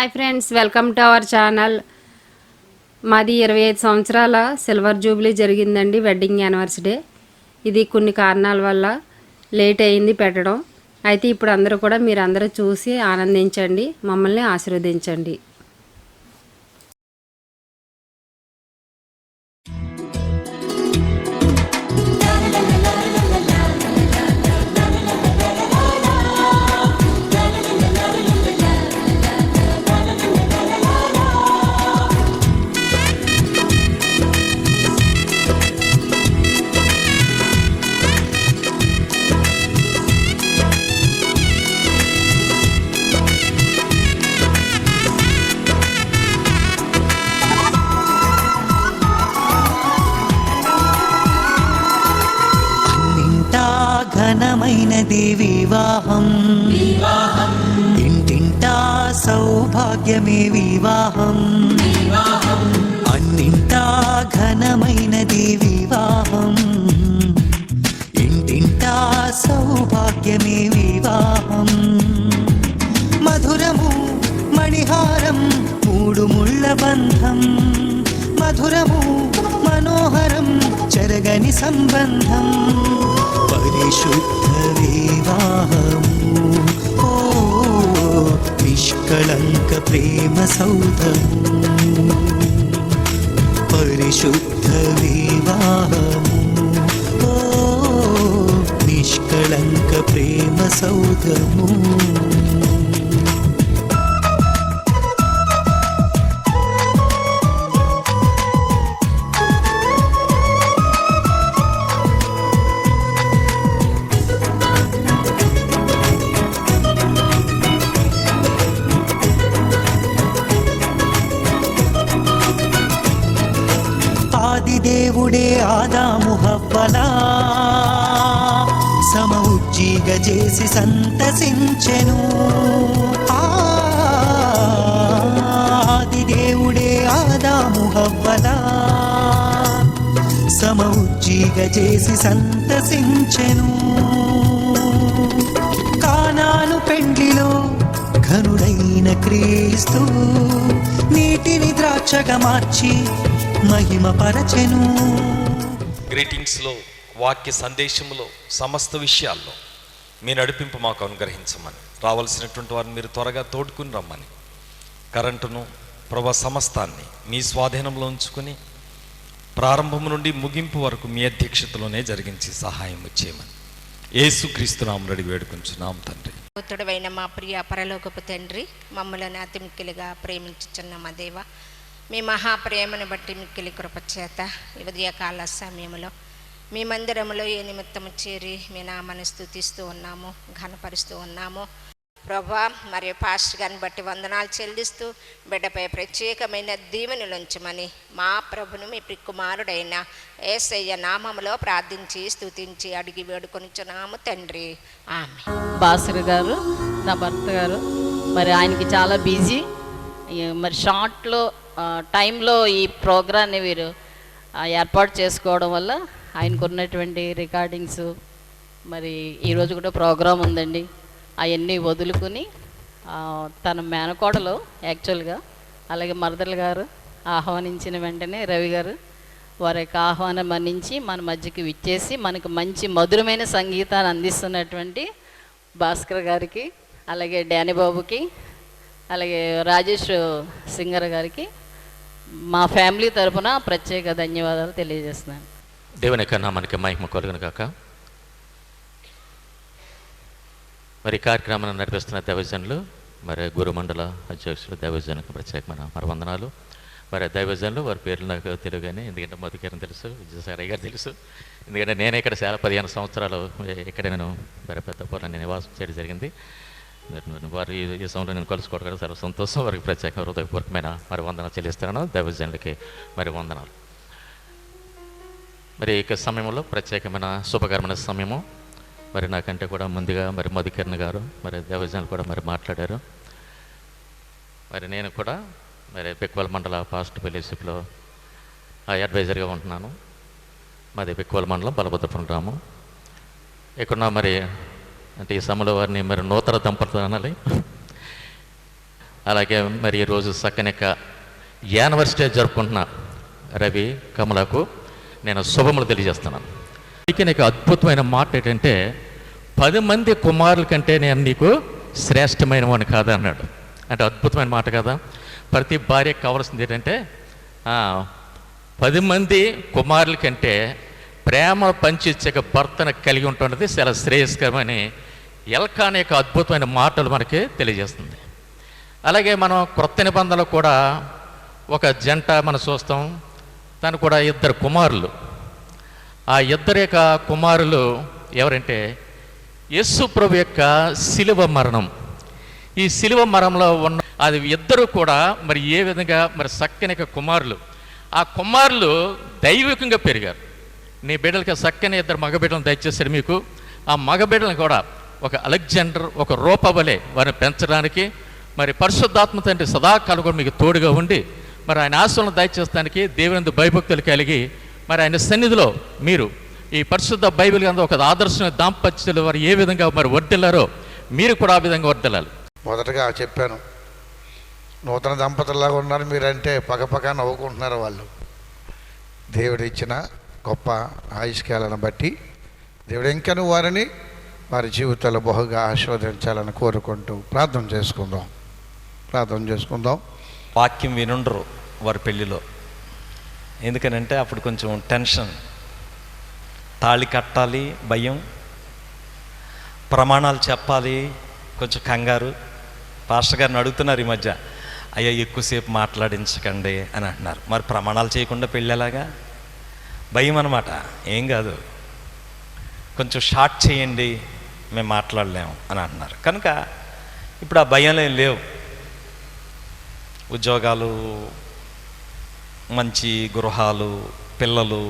Hi friends, welcome to our channel. మాది 25 సంవత్సరాల silver Jubilee జరిగిందండి, వెడ్డింగ్ యానివర్సరీ. ఇది కొన్ని కారణాల వల్ల లేట్ అయింది పెట్టడం. అయితే ఇప్పుడు అందరూ కూడా మీరందరూ చూసి ఆనందించండి, మమ్మల్ని ఆశీర్వదించండి. ఘనమైనది వివాహం, ఇంటింటా సౌభాగ్యమే వివాహం. అన్నింటా ఘనమైనది వివాహం, ఇంటింటా సౌభాగ్యమే వివాహం. మధురము మణిహారం మూడు ముళ్ళ బంధం, మధురము మనోహరం చెరగని సంబంధం. పరిశుద్ధ వివాహము, ఓ నిష్కళంక ప్రేమ సౌధము. పరిశుద్ధ వివాహము, ఓ నిష్కళంక ప్రేమ సౌధము. దేవుడే ఆదాము హవ్వలా సమఉజ్జీగ చేసి సంతసించెను. ఆది దేవుడే ఆదాము హవ్వలా సమఉజ్జీగ చేసి సంతసించెను. కానాను పెండ్లిలో ఘనుడైన క్రీస్తు నీటిని ద్రాక్షగా మార్చి మహిమ పరచెను. గ్రీటింగ్స్లో, వాక్య సందేశంలో, సమస్త విషయాల్లో మీ నడిపింపు మాకు అనుగ్రహించమని, రావాల్సినటువంటి వారిని మీరు త్వరగా తోడుకుని రమ్మని, కరెంటును ప్రభా సమస్తాన్ని మీ స్వాధీనంలో ఉంచుకొని ప్రారంభం నుండి ముగింపు వరకు మీ అధ్యక్షతలోనే జరిగించి సహాయం చేయమని యేసుక్రీస్తు నామమున అడిగి వేడుకొంచున్నాం తండ్రి. ఉత్తరుడైన మా ప్రియ పరలోకపు తండ్రి, మమ్మలను అతి మిక్కిలిగా ప్రేమించుచున్న మా దేవ, మీ మహాప్రేమను బట్టి మిక్కిలి కృపచేత ఈ ఉదయకాల సమయంలో మీ మందిరంలో ఏ నిమిత్తము చేరి మీ నామాన్ని స్తుతిస్తూ ఉన్నాము, ఘనపరుస్తూ ఉన్నాము. ప్రభా, మరియు పాస్టర్ గారిని బట్టి వందనాలు చెల్లిస్తూ బిడ్డపై ప్రత్యేకమైన దీవెనలుంచమని మా ప్రభును మీ ప్రికుమారుడైన యేసయ్య నామములో ప్రార్థించి స్తుతించి అడిగి వేడుకొనిచున్నాము తండ్రి, ఆమేన్. భాస్కర్ గారు నా భర్త గారు, మరి ఆయనకి చాలా బిజీ, మరి షార్ట్లో టైంలో ఈ ప్రోగ్రాన్ని వీరు ఏర్పాటు చేసుకోవడం వల్ల ఆయనకు ఉన్నటువంటి రికార్డింగ్స్, మరి ఈరోజు కూడా ప్రోగ్రాం ఉందండి, అవన్నీ వదులుకుని తన మేనకోడలు యాక్చువల్గా, అలాగే మరదలు గారు ఆహ్వానించిన వెంటనే రవి గారు వారి యొక్క ఆహ్వానం మన్నించి మన మధ్యకి విచ్చేసి మనకు మంచి మధురమైన సంగీతాన్ని అందిస్తున్నటువంటి భాస్కర్ గారికి, అలాగే డానీ బాబుకి, అలాగే రాజేష్ సింగర్ గారికి మా ఫ్యామిలీ తరఫున ప్రత్యేక ధన్యవాదాలు తెలియజేస్తున్నాను. దేవుని కన్నా మనకి మహిమ కలుగును గాక. మరి కార్యక్రమాన్ని నడిపిస్తున్న దైవజనులు, మరి గురుమండల అధ్యక్షులు దైవజనులకు ప్రత్యేకమైన మరి వందనాలు. మరి దైవజనులు వారి పేర్లు నాకు తెలియగానే, ఎందుకంటే మధుకరణ తెలుసు, విజయసాయి గారు తెలుసు, ఎందుకంటే నేను ఇక్కడ చాలా 15 సంవత్సరాలు ఇక్కడ నేను మరి పెద్దపూర్లో నివాసం చేయడం జరిగింది. వారు ఈ సమయంలో నేను కలుసుకోవడం కూడా చాలా సంతోషం. వారికి ప్రత్యేక హృదయపూర్వకమైన మరి వందనాలు చెల్లిస్తున్నాను. దైవజనులకి మరి వందనాలు. మరి ఇక సమయంలో ప్రత్యేకమైన శుభకరమైన సమయము. మరి నాకంటే కూడా ముందుగా మరి మధుకరణ గారు మరి దైవజనులు కూడా మరి మాట్లాడారు. మరి నేను కూడా మరి బిక్వల్ మండల పాస్ట్ ఫెలోషిప్లో అడ్వైజర్గా ఉంటున్నాను. మాది బిక్వల్ మండలం బలభద్రపురం గ్రామం. ఇక్కడ మరి అంటే ఈ సమయంలో వారిని మరి నూతన దంపతులు అనాలి, అలాగే మరి ఈరోజు చక్కనిక యానివర్సిటీ జరుపుకుంటున్న రవి కమలకు నేను శుభములు తెలియజేస్తున్నాను. నీకు అద్భుతమైన మాట ఏంటంటే 10 మంది కుమారుల కంటే నేను నీకు శ్రేష్టమైన వాడిని కాదా అన్నాడు. అంటే అద్భుతమైన మాట కదా. ప్రతి భార్యకు కావాల్సింది ఏంటంటే 10 మంది కుమారుల కంటే ప్రేమ పంచిచ్చే భర్తను కలిగి ఉంటున్నది చాలా శ్రేయస్కరమని ఎల్కాన్ యొక్క అద్భుతమైన మాటలు మనకి తెలియజేస్తుంది. అలాగే మనం క్రొత్త నిబంధనలో కూడా ఒక జంట మనం చూస్తాం. తను కూడా 2 కుమారులు. ఆ 2 యొక్క కుమారులు ఎవరంటే యేసు ప్రభు యొక్క శిలువ మరణం. ఈ శిలువ మరణంలో ఉన్న అది 2 కూడా మరి ఏ విధంగా మరి చక్కని కుమారులు. ఆ కుమారులు దైవికంగా పెరిగారు. నీ బిడ్డలకి చక్కని 2 మగబిడ్డలను దయచేశారు మీకు. ఆ మగబిడ్డలను కూడా ఒక అలెగ్జాండర్ ఒక రూపవలే వారిని పెంచడానికి మరి పరిశుద్ధాత్మ తండ్రి సదాకాలం కూడా మీకు తోడుగా ఉండి మరి ఆయన ఆశలను దయచేస్తానికి దేవుని భయభక్తులు కలిగి మరి ఆయన సన్నిధిలో మీరు ఈ పరిశుద్ధ బైబిల్ గ్రంథం ఒక ఆదర్శమైన దాంపత్యులు వారు ఏ విధంగా మరి వర్ధిల్లారో మీరు కూడా ఆ విధంగా వర్ధిల్లాలి. మొదటగా చెప్పాను, నూతన దంపతుల్లాగా ఉన్నారు మీరంటే పక్కపక్క నవ్వుకుంటున్నారు వాళ్ళు. దేవుడిచ్చిన గొప్ప ఆయుష్కాలను బట్టి దేవుడు ఇంకను వారిని వారి జీవితాల్లో బహుగా ఆశీర్వదించాలని కోరుకుంటూ ప్రార్థన చేసుకుందాం. వాక్యం వినుండరు వారి పెళ్ళిలో. ఎందుకనంటే అప్పుడు కొంచెం టెన్షన్, తాళి కట్టాలి భయం, ప్రమాణాలు చెప్పాలి కొంచెం కంగారు. పాస్టర్ గారిని అడుగుతున్నారు ఈ మధ్య, అయ్యా ఎక్కువసేపు మాట్లాడించకండి అని అంటున్నారు. మరి ప్రమాణాలు చేయకుండా పెళ్ళేలాగా? భయం అన్నమాట. ఏం కాదు, కొంచెం షార్ట్ చేయండి, మేము మాట్లాడలేము అని అంటున్నారు. కనుక ఇప్పుడు ఆ భయాలు ఏం లేవు. ఉద్యోగాలు, మంచి గృహాలు, పిల్లలు,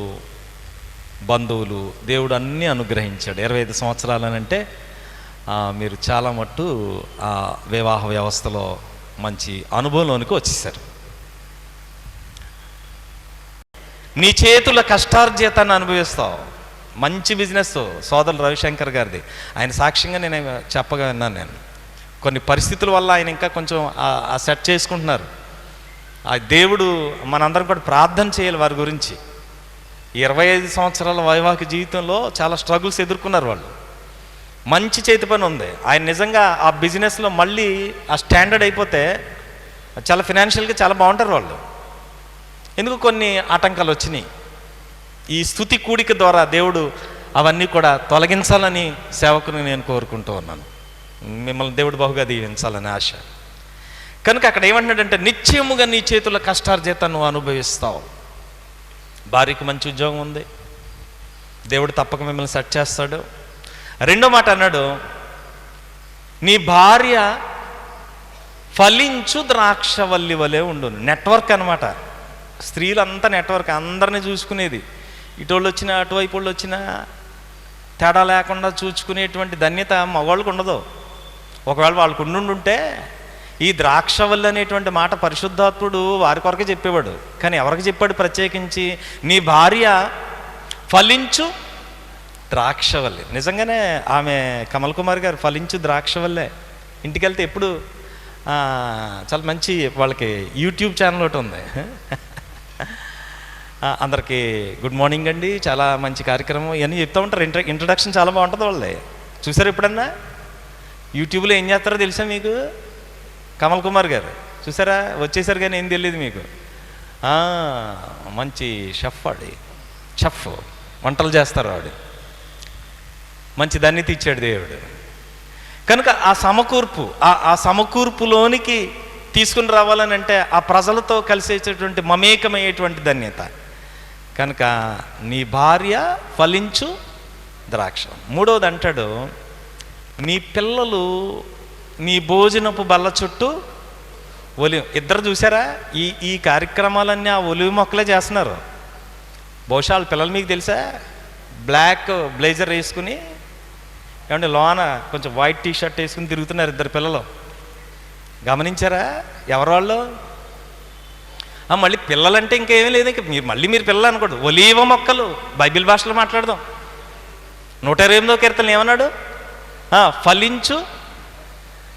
బంధువులు, దేవుడు అన్నీ అనుగ్రహించాడు. 25 సంవత్సరాలనంటే మీరు చాలా మట్టు ఆ వివాహ వ్యవస్థలో మంచి అనుభవంలోనికి వచ్చేసారు. నీ చేతుల కష్టార్జితాన్ని అనుభవిస్తావు. మంచి బిజినెస్ సోదరులు రవిశంకర్ గారిది, ఆయన సాక్ష్యంగా నేను చెప్పగా విన్నాను. నేను కొన్ని పరిస్థితుల వల్ల ఆయన ఇంకా కొంచెం ఆ సెట్ చేసుకుంటున్నారు. ఆ దేవుడు మనందరం కూడా ప్రార్థన చేయాలి వారి గురించి. 25 సంవత్సరాల వైవాహిక జీవితంలో చాలా స్ట్రగుల్స్ ఎదుర్కొన్నారు వాళ్ళు. మంచి చేతి పని ఉంది. ఆయన నిజంగా ఆ బిజినెస్లో మళ్ళీ ఆ స్టాండర్డ్ అయిపోతే చాలా ఫినాన్షియల్గా చాలా బాగుంటారు వాళ్ళు. ఎందుకు కొన్ని ఆటంకాలు వచ్చినాయి. ఈ స్తుతి కూడిక ద్వారా దేవుడు అవన్నీ కూడా తొలగించాలని సేవకుని నేను కోరుకుంటూ ఉన్నాను. మిమ్మల్ని దేవుడు బహుగా దీవించాలని ఆశ. కనుక అక్కడ ఏమంటున్నాడంటే నిశ్చయముగా నీ చేతుల కష్టార్జితాన్ని నువ్వు అనుభవిస్తావు. భార్యకు మంచి ఉద్యోగం ఉంది, దేవుడు తప్పక మిమ్మల్ని సెట్ చేస్తాడు. రెండో మాట అన్నాడు, నీ భార్య ఫలించు ద్రాక్షవల్లి వలె ఉండు. నెట్వర్క్ అనమాట. స్త్రీలంతా నెట్వర్క్, అందరినీ చూసుకునేది. ఇటోళ్ళు వచ్చినా అటువైపు వాళ్ళు వచ్చినా తేడా లేకుండా చూసుకునేటువంటి ధన్యత మగవాళ్ళకు ఉండదు. ఒకవేళ వాళ్ళకు ఉండుంటే ఈ ద్రాక్షవల్లి అనేటువంటి మాట పరిశుద్ధాత్ముడు వారి కొరకే చెప్పేవాడు. కానీ ఎవరికి చెప్పాడు ప్రత్యేకించి? నీ భార్య ఫలించు ద్రాక్షవల్లి. నిజంగానే ఆమె కమల్ కుమార్ గారు ఫలించు ద్రాక్షవల్లే. ఇంటికి వెళ్తే ఎప్పుడు చాలా మంచి వాళ్ళకి యూట్యూబ్ ఛానల్ ఒకటి ఉంది. అందరికీ గుడ్ మార్నింగ్ అండి, చాలా మంచి కార్యక్రమం ఇవన్నీ చెప్తూ ఉంటారు. ఇంట్రడక్షన్ చాలా బాగుంటుంది వాళ్ళే. చూసారు ఎప్పుడన్నా? యూట్యూబ్లో ఏం చేస్తారో తెలుసా మీకు? కమల్ కుమార్ గారు చూసారా? వచ్చేసారు కానీ ఏం తెలియదు మీకు. మంచి షెఫ్ వాడి, షెఫ్ వంటలు చేస్తారు వాడు. మంచి ధన్యత ఇచ్చాడు దేవుడు. కనుక ఆ సమకూర్పులోనికి తీసుకుని రావాలని అంటే ఆ ప్రజలతో కలిసేటటువంటి మమేకమయ్యేటువంటి ధన్యత. కనుక నీ భార్య ఫలించు ద్రాక్ష. మూడవది అంటాడు, నీ పిల్లలు నీ భోజనపు బల్ల చుట్టూ ఒలివ. ఇద్దరు చూసారా ఈ కార్యక్రమాలన్నీ ఆ ఒలివ మొక్కలే చేస్తున్నారు. బహుశా వాళ్ళ పిల్లలు మీకు తెలుసా? బ్లాక్ బ్లేజర్ వేసుకుని ఏమంటే లోన కొంచెం వైట్ టీ షర్ట్ వేసుకుని తిరుగుతున్నారు ఇద్దరు పిల్లలు. గమనించారా? ఎవరు వాళ్ళు? మళ్ళీ పిల్లలంటే ఇంకేమీ లేదు. ఇంక మీరు పిల్లలు అనుకోండి. ఒలీవ మొక్కలు బైబిల్ భాషలో మాట్లాడదాం. 128వ కీర్తన ఏమన్నాడు? ఫలించు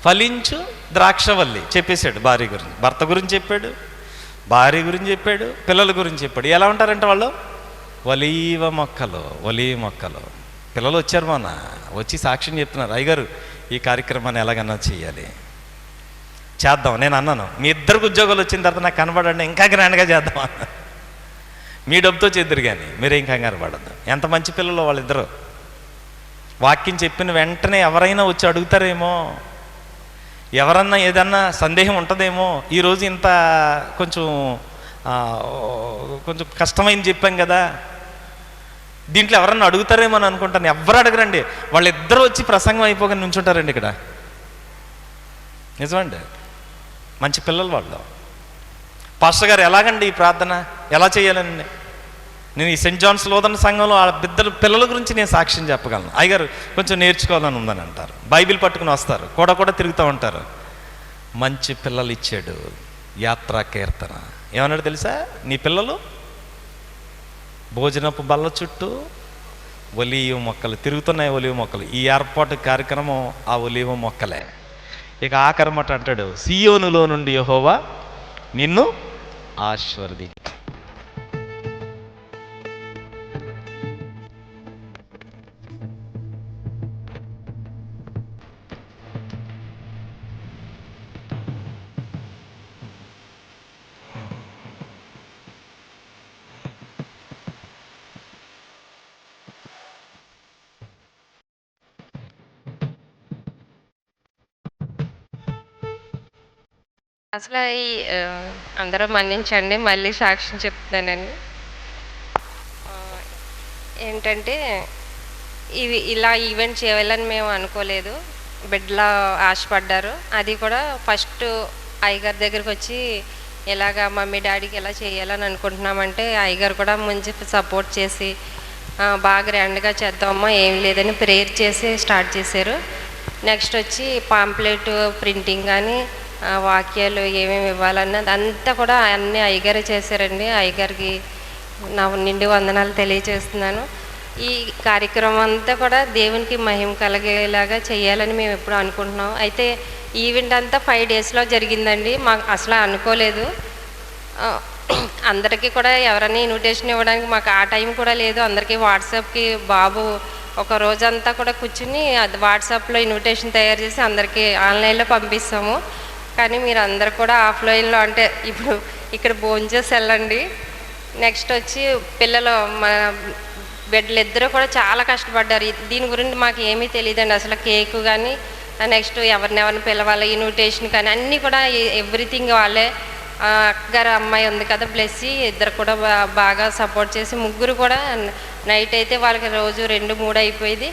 ఫలించు ద్రాక్షవల్లి చెప్పేశాడు భార్య గురించి, భర్త గురించి చెప్పాడు, భార్య గురించి చెప్పాడు, పిల్లల గురించి చెప్పాడు. ఎలా ఉంటారంటే వాళ్ళు ఒలీవ మొక్కలు, ఒలీవ మొక్కలు. పిల్లలు వచ్చారు మొన్న, వచ్చి సాక్ష్యం చెప్తున్నారు, అయ్యగారు ఈ కార్యక్రమాన్ని ఎలాగన్నా చేయాలి, చేద్దాం. నేను అన్నాను, మీ ఇద్దరికి ఉద్యోగాలు వచ్చిన తర్వాత నాకు కనబడండి, ఇంకా గ్రాండ్గా చేద్దాం అన్న. మీ డబ్బుతో చేద్దరు కానీ మీరేం కంగారు పడద్దు. ఎంత మంచి పిల్లలు వాళ్ళిద్దరు. వాక్యం చెప్పిన వెంటనే ఎవరైనా వచ్చి అడుగుతారేమో, ఎవరన్నా ఏదన్నా సందేహం ఉంటుందేమో. ఈరోజు ఇంత కొంచెం కష్టమైంది చెప్పాం కదా, దీంట్లో ఎవరన్నా అడుగుతారేమో అని అనుకుంటాను. ఎవ్వరు అడగరండి, వాళ్ళిద్దరూ వచ్చి ప్రసంగం అయిపోగానే నుంచుంటారండి ఇక్కడ. నిజమండి, మంచి పిల్లలు వాళ్ళు. పాస్టర్ గారు ఎలాగండి ఈ ప్రార్థన ఎలా చేయాలండి? నేను ఈ సెయింట్ జాన్స్ లోదన సంఘంలో ఆ ఇద్దరు పిల్లల గురించి నేను సాక్ష్యం చెప్పగలను. అయ్యగారు కొంచెం నేర్చుకోవాలని ఉందని అంటారు, బైబిల్ పట్టుకుని వస్తారు, కూడా తిరుగుతూ ఉంటారు. మంచి పిల్లలు ఇచ్చాడు, యాత్రా కీర్తన. ఏమన్నాడు తెలుసా? నీ పిల్లలు భోజనపు బల్ల చుట్టూ ఒలీవ మొక్కలు తిరుగుతున్నాయి, ఒలీవ మొక్కలు. ఈ ఏర్పాటు కార్యక్రమం ఆ ఒలీవ మొక్కలే. ఇక ఆఖరమట అంటాడు, సియోనులో నుండి యెహోవా నిన్ను ఆశీర్వదించు. అసలు అందరూ మన్నించండి, మళ్ళీ సాక్ష్యం చెప్తానండి. ఏంటంటే ఇలా ఈవెంట్ చేయాలని మేము అనుకోలేదు. బిడ్డలా ఆశపడ్డారు. అది కూడా ఫస్ట్ అయ్యగారి దగ్గరికి వచ్చి ఎలాగా మమ్మీ డాడీకి ఎలా చేయాలని అనుకుంటున్నామంటే అయ్యగారు కూడా మంచి సపోర్ట్ చేసి బాగా గ్రాండ్గా చేద్దామమ్మా, ఏం లేదని ప్రేయర్ చేసి స్టార్ట్ చేశారు. నెక్స్ట్ వచ్చి పాంప్లెట్ ప్రింటింగ్ కానీ వాక్యాలు ఏమేమి ఇవ్వాలన్నది అంతా కూడా అన్నీ అయ్యగారే చేశారండి. అయ్యగారికి నా నిండు వందనాలు తెలియజేస్తున్నాను. ఈ కార్యక్రమం అంతా కూడా దేవునికి మహిమ కలిగేలాగా చేయాలని మేము ఎప్పుడు అనుకుంటున్నాం. అయితే ఈవెంట్ అంతా 5 డేస్లో జరిగిందండి. మాకు అసలు అనుకోలేదు. అందరికీ కూడా ఎవరైనా ఇన్విటేషన్ ఇవ్వడానికి మాకు ఆ టైం కూడా లేదు. అందరికీ వాట్సాప్కి బాబు ఒక రోజంతా కూడా కూర్చుని అది వాట్సాప్లో ఇన్విటేషన్ తయారు చేసి అందరికీ ఆన్లైన్లో పంపిస్తాము. కానీ మీరు అందరు కూడా ఆఫ్లైన్లో, అంటే ఇప్పుడు ఇక్కడ భోంచేసి వెళ్ళండి. నెక్స్ట్ వచ్చి పిల్లలు మా బిడ్డలు ఇద్దరు కూడా చాలా కష్టపడ్డారు. దీని గురించి మాకు ఏమీ తెలియదండి అసలు. కేకు కానీ నెక్స్ట్ ఎవరినెవరిని పిలవాలి, ఇన్విటేషన్ కానీ అన్నీ కూడా ఎవ్రీథింగ్ వాళ్ళే. అక్కగారు అమ్మాయి ఉంది కదా బ్లెస్సీ, ఇద్దరు కూడా బాగా సపోర్ట్ చేసి ముగ్గురు కూడా నైట్ అయితే వాళ్ళకి రోజు 2-3 అయిపోయేది.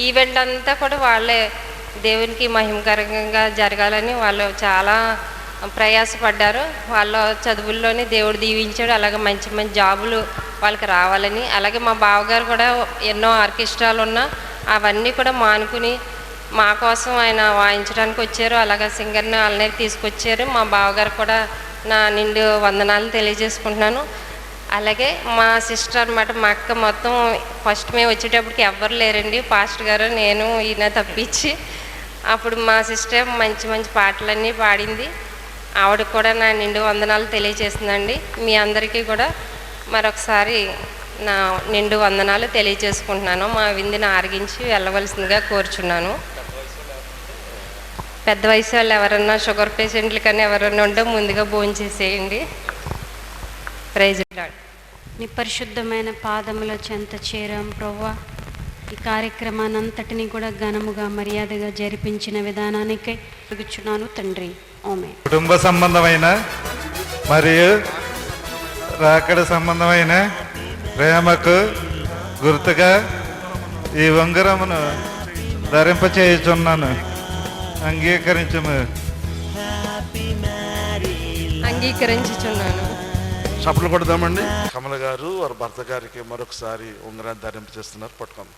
ఈవెంట్ అంతా కూడా వాళ్ళే దేవునికి మహిమకరంగా జరగాలని వాళ్ళు చాలా ప్రయాసపడ్డారు. వాళ్ళ చదువుల్లోనే దేవుడు దీవించాడు. అలాగే మంచి మంచి జాబులు వాళ్ళకి రావాలని. అలాగే మా బావగారు కూడా ఎన్నో ఆర్కెస్ట్రాలు ఉన్నా అవన్నీ కూడా మానుకుని మా కోసం ఆయన వాయించడానికి వచ్చారు. అలాగే సింగర్ని వాళ్ళనే తీసుకొచ్చారు. మా బావగారు కూడా నా నిండు వందనాలు తెలియజేసుకుంటున్నాను. అలాగే మా సిస్టర్ అన్నమాట, మా అక్క మొత్తం ఫస్ట్ మేము వచ్చేటప్పటికి ఎవ్వరు లేరండి, పాస్టర్ గారు నేను ఈయన తప్పించి. అప్పుడు మా సిస్టర్ మంచి మంచి పాటలన్నీ పాడింది. ఆవిడకి కూడా నా నిండు వందనాలు తెలియజేస్తుందండి. మీ అందరికీ కూడా మరొకసారి నా నిండు వందనాలు తెలియజేసుకుంటున్నాను. మా విందుని ఆరగించి వెళ్ళవలసిందిగా కోరుచున్నాను. పెద్ద వయసు వాళ్ళు ఎవరన్నా, షుగర్ పేషెంట్లు కానీ ఎవరన్నా ఉంటే ముందుగా భోజనం చేసేయండి. Praise Lord. నీ పరిశుద్ధమైన పాదముల చెంత చేరాం ప్రభువా. ఈ కార్యక్రమాన్ని అంతటినీ కూడా ఘనముగా మర్యాదగా జరిపించిన విధానానికై అడుగుచున్నాను తండ్రి. ఆమేన్. కుటుంబ సంబంధమైన మరియు రాకడ సంబంధమైన ప్రేమకు గుర్తుగా ఈ ఉంగరమును ధరింపచేయుచున్నాను. అంగీకరించుము. అంగీకరించుచున్నాను. చప్పట్లు కొడదామండి. కమల గారు వారి భర్త గారికి మరొకసారి ఉంగరాన్ని ధరింపచేస్తున్నారు. పట్టుకోండి.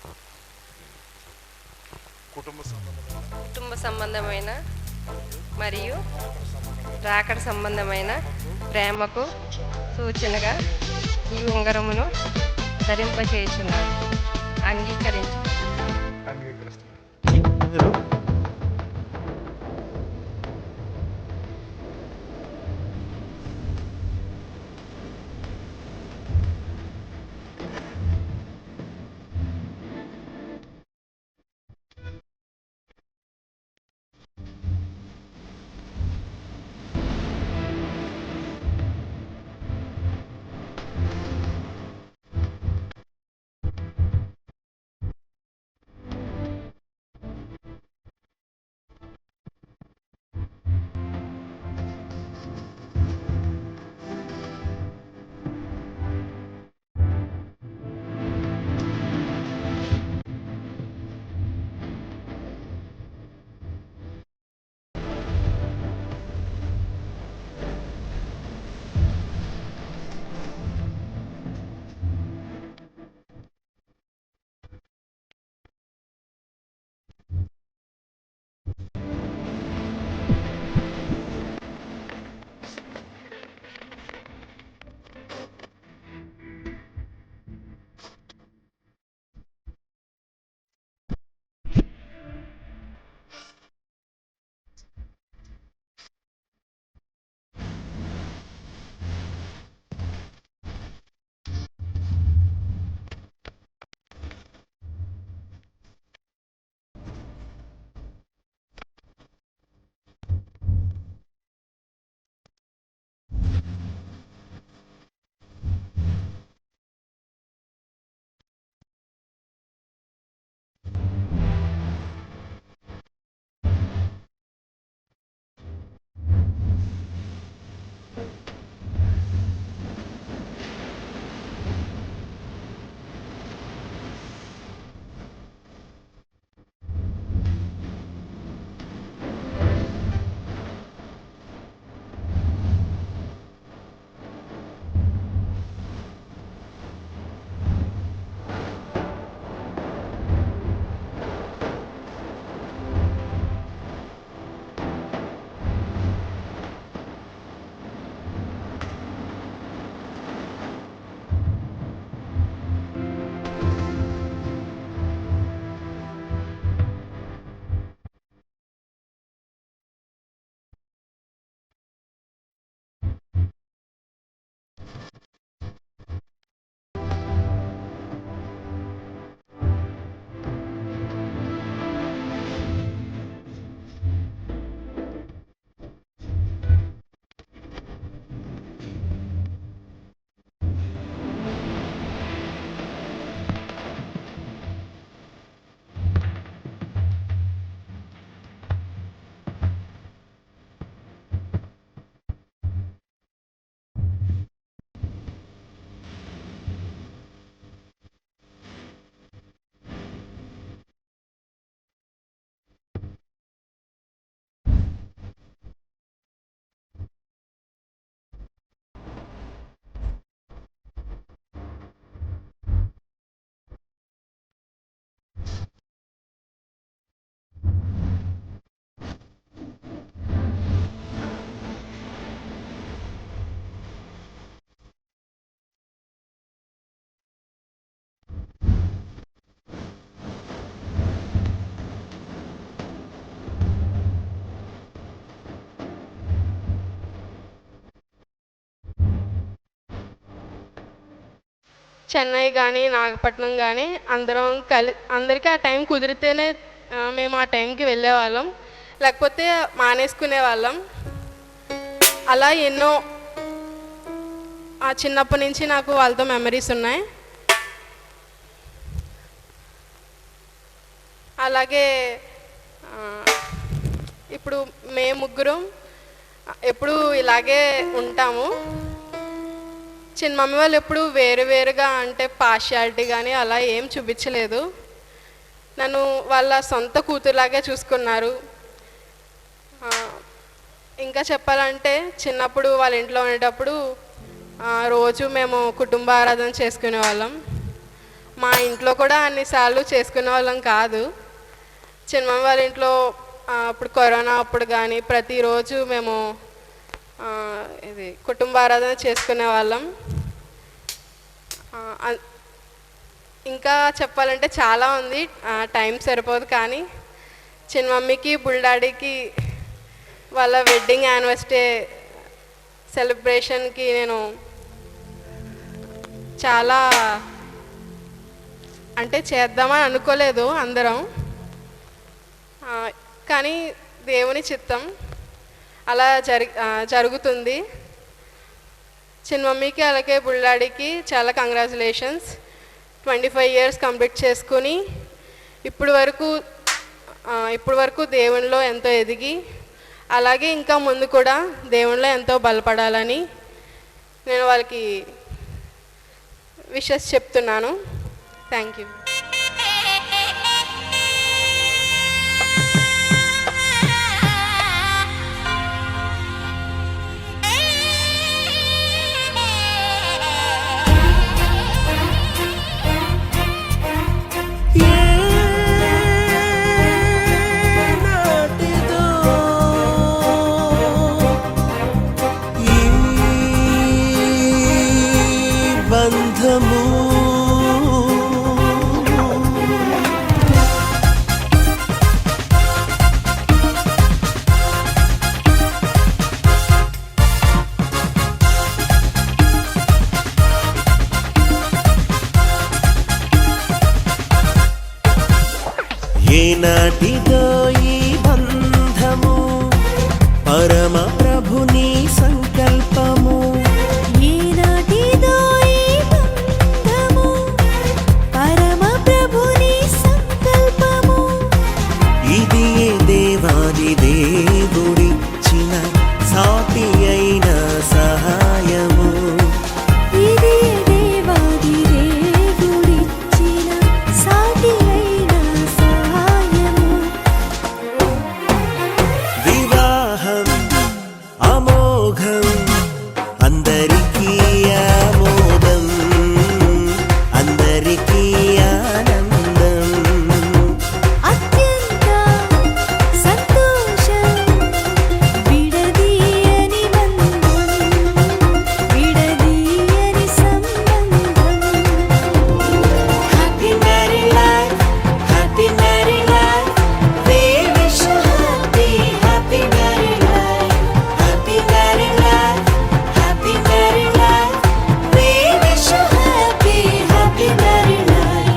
కుటుంబ సంబంధమైన మరియు రాకడ సంబంధమైన ప్రేమకు సూచనగా ఈ ఉంగరమును ధరింపచేయుచున్నాను. అంగీకరించు. చెన్నై కానీ నాగపట్నం కానీ అందరికీ ఆ టైం కుదిరితేనే మేము ఆ టైంకి వెళ్ళేవాళ్ళం, లేకపోతే మానేసుకునే వాళ్ళం. అలా ఎన్నో ఆ చిన్నప్పటి నుంచి నాకు వాళ్ళతో మెమరీస్ ఉన్నాయి. అలాగే ఇప్పుడు మేము ముగ్గురం ఎప్పుడు ఇలాగే ఉంటాము. చిన్న మమ్మీ వాళ్ళు ఎప్పుడు వేరుగా అంటే పార్షియాలిటీ కానీ అలా ఏం చూపించలేదు. నన్ను వాళ్ళ సొంత కూతురులాగే చూసుకున్నారు. ఇంకా చెప్పాలంటే చిన్నప్పుడు వాళ్ళ ఇంట్లో ఉండేటప్పుడు రోజు మేము కుటుంబ ఆరాధన చేసుకునే వాళ్ళం. మా ఇంట్లో కూడా అన్నిసార్లు చేసుకునే వాళ్ళం కాదు. చిన్నమ్మ వాళ్ళ ఇంట్లో అప్పుడు కరోనా అప్పుడు కానీ ప్రతిరోజు మేము ఇది కుటుంబ ఆరాధన చేసుకునే వాళ్ళం. ఇంకా చెప్పాలంటే చాలా ఉంది, టైం సరిపోదు. కానీ చిన్న మమ్మీకి బుల్డాడీకి వాళ్ళ వెడ్డింగ్ యానివర్సరీ సెలబ్రేషన్కి నేను చాలా అంటే చేద్దామని అనుకోలేదు అందరం, కానీ దేవుని చిత్తం అలా జరుగుతుంది. చిన్న మమ్మీకి అలాగే బుల్లాడికి చాలా కంగ్రాచులేషన్స్. 25 years కంప్లీట్ చేసుకుని ఇప్పుడు వరకు దేవునిలో ఎంతో ఎదిగి అలాగే ఇంకా ముందు కూడా దేవునిలో ఎంతో బలపడాలని నేను వాళ్ళకి విషెస్ చెప్తున్నాను. Thank you. ఏనాటిదో ఈ బంధము పరమ ప్రభుని సంకల్పము. ఏనాటిదో ఈ బంధము పరమ ప్రభుని సంకల్పము. ఇది దేవాది దేవుడిచ్చిన సాటి అయిన సహాయము. ఇది దేవాది దేవుడిచ్చిన సాటి అయిన సహాయము. వివాహం అమోఘం అందరికీ ఆమోదం, అందరికీ ఆనందం. అత్యంత సంతోషం విడదీయని బంధం, విడదీయని సంబంధం. Happy married life, happy married life. We wish you happy, happy married life. Happy married life, happy married life. We wish you happy, happy married life.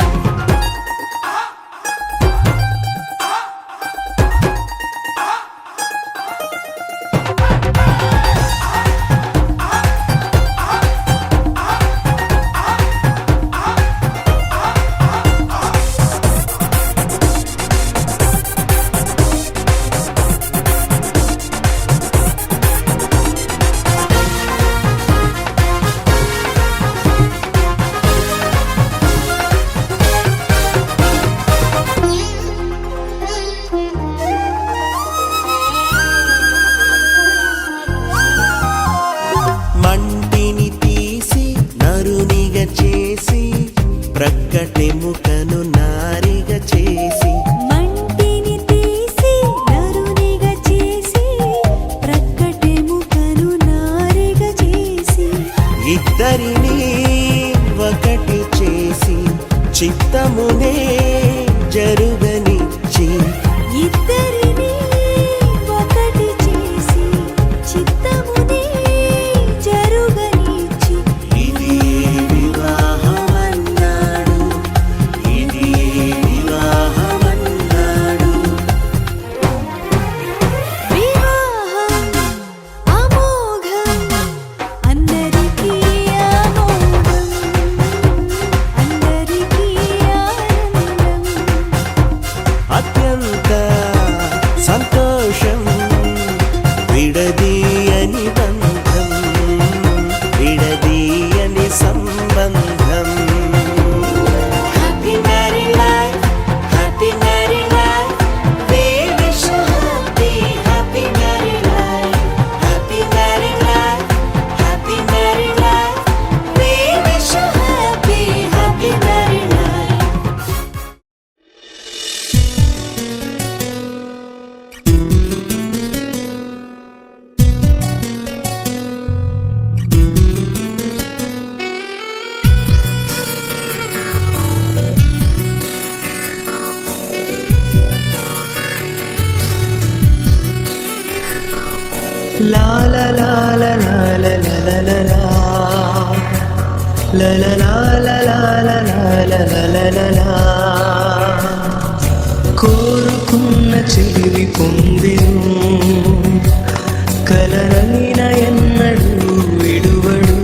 మంటిని తీసి నరునిగా చేసి ప్రక్కటెముకను నారిగా చేసి. మంటిని తీసి నరునిగా చేసి ప్రక్కటెముకను నారిగా చేసి. ఇద్దరిని ఒకటి చేసి చిత్తమునే జరుగనిచ్చి. ఇద్దరిని ఒకటి చేసి చిత్తమునే జరుగనిచ్చి. ఇది వివాహమని La la la la la la la la la la. La la la la la la la la la la la la. కోరుకున్న చెలివి పొందెను కలనైన ఎన్నడూ విడువడు.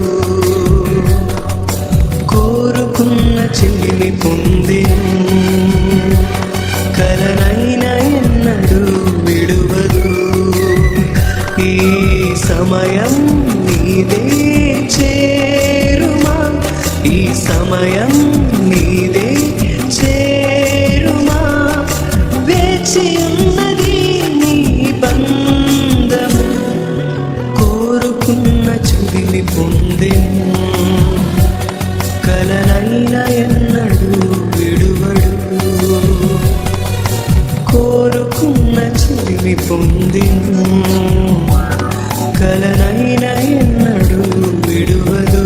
కోరుకున్న చెలివి పొందెను కలనైన ఎన్నడూ విడువదు. ఈ సమయం నీదే చేరుమా, ఈ సమయం నీదే చేరుమా. వేచి ఉన్నది నీ బంధము, కోరుకున్న చుడిని పొందెను కలనైన ఎన్నడూ విడువడు. కోరుకున్న చుడిని పొందెను కలనైన ఎన్నడూ విడువదు.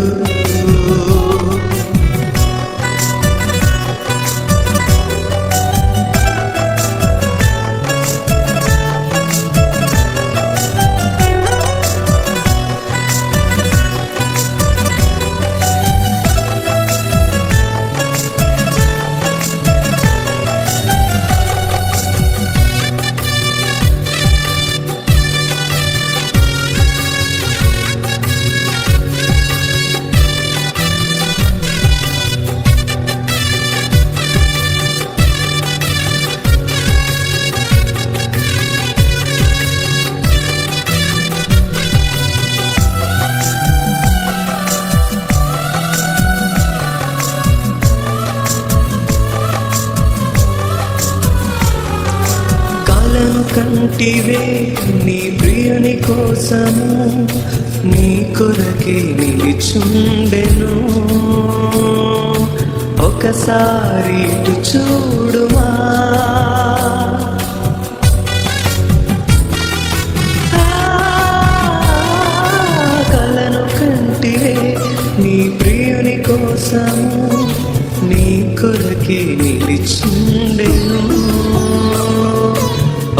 కంటివే నీ ప్రియుని కోసము, నీ కొరకే నిలిచుండెను. ఒకసారి ఇటు చూడుమా, కలను కంటివే నీ ప్రియుని కోసము, నీ కొరకే నిలిచుండెను.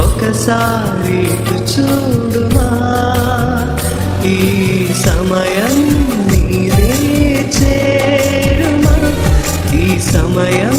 ఒకసారి ఇటు చూడుమా, ఈ సమయం నీదే చేరుమా, ఈ సమయం